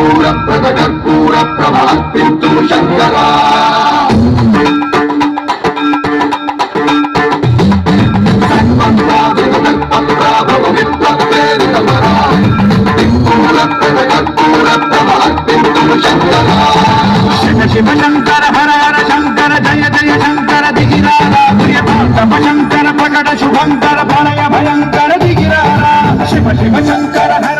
कर्पूर प्रद कर्पूर प्रभार्पितु शंकरा शिव शंकर हर हर शंकर जय जय शंकर दिगिरारा प्रिय तप शंकर प्रकट शुभंकर भय भयंकर दिगिरारा शिव शिव शंकर